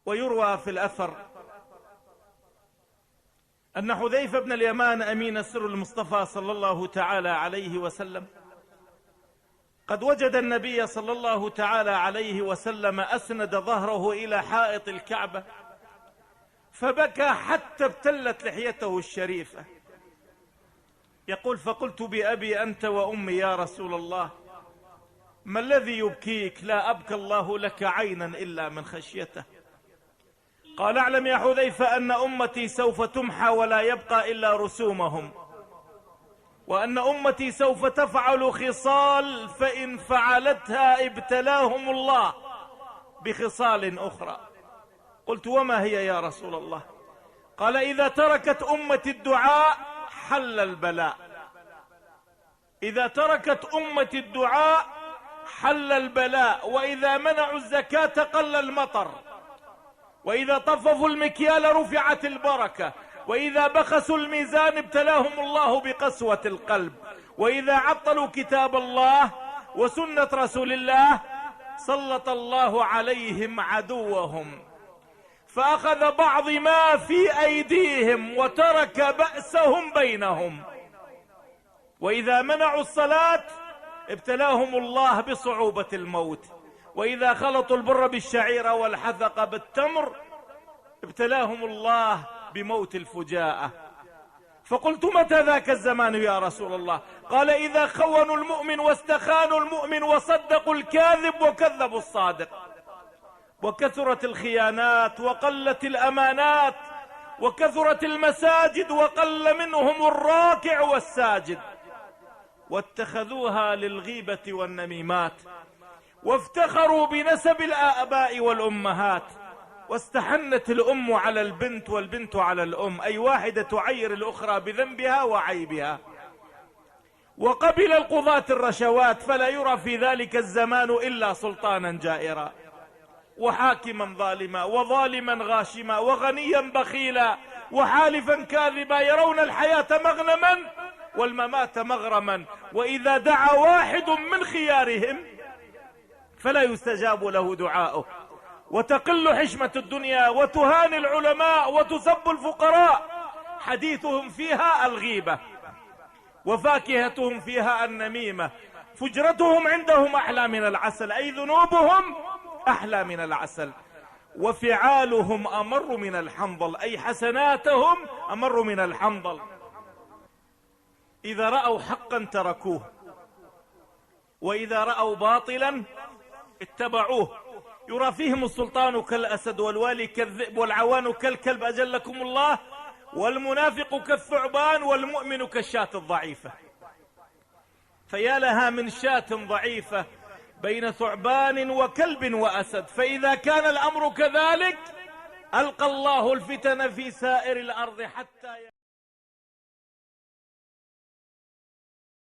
ويروى في الأثر أن حذيفة بن اليمان أمين السر المصطفى صلى الله تعالى عليه وسلم قد وجد النبي صلى الله تعالى عليه وسلم أسند ظهره إلى حائط الكعبة فبكى حتى ابتلت لحيته الشريفة. يقول: فقلت بأبي أنت وأمي يا رسول الله، ما الذي يبكيك؟ لا أبكى الله لك عينا إلا من خشيته. قال: اعلم يا حذيفة أن أمتي سوف تمحى ولا يبقى إلا رسومهم، وأن أمتي سوف تفعل خصال فإن فعلتها ابتلاهم الله بخصال أخرى. قلت: وما هي يا رسول الله؟ قال: إذا تركت أمتي الدعاء حل البلاء، إذا تركت أمتي الدعاء حل البلاء، وإذا منعوا الزكاة قل المطر، وإذا طففوا المكيال رفعت البركة، وإذا بخسوا الميزان ابتلاهم الله بقسوة القلب، وإذا عطلوا كتاب الله وسنة رسول الله سلط الله عليهم عدوهم فأخذ بعض ما في أيديهم وترك بأسهم بينهم، وإذا منعوا الصلاة ابتلاهم الله بصعوبة الموت، وإذا خلطوا البر بالشعير والحذق بالتمر ابتلاهم الله بموت الفجاءة. فقلت: متى ذاك الزمان يا رسول الله؟ قال: إذا خونوا المؤمن واستخانوا المؤمن وصدقوا الكاذب وكذبوا الصادق، وكثرت الخيانات وقلت الأمانات، وكثرت المساجد وقل منهم الراكع والساجد، واتخذوها للغيبة والنميمات، وافتخروا بنسب الآباء والأمهات، واستحنت الأم على البنت والبنت على الأم، أي واحدة تعير الأخرى بذنبها وعيبها، وقبل القضاة الرشوات، فلا يرى في ذلك الزمان إلا سلطانا جائرا، وحاكما ظالما، وظالما غاشما، وغنيا بخيلا، وحالفا كاذبا، يرون الحياة مغنما والممات مغرما، وإذا دعا واحد من خيارهم فلا يستجاب له دعاؤه، وتقل حشمة الدنيا، وتهان العلماء، وتسب الفقراء، حديثهم فيها الغيبة، وفاكهتهم فيها النميمة، فجرتهم عندهم أحلى من العسل، أي ذنوبهم أحلى من العسل، وفعالهم أمر من الحنظل، أي حسناتهم أمر من الحنظل. إذا رأوا حقا تركوه، وإذا رأوا باطلا اتبعوه. يرى فيهم السلطان كالأسد، والوالي كالذئب، والعوان كالكلب أجلكم الله، والمنافق كالثعبان، والمؤمن كالشاة الضعيفة. فيا لها من شاة ضعيفة بين ثعبان وكلب وأسد. فإذا كان الأمر كذلك ألقى الله الفتن في سائر الأرض حتى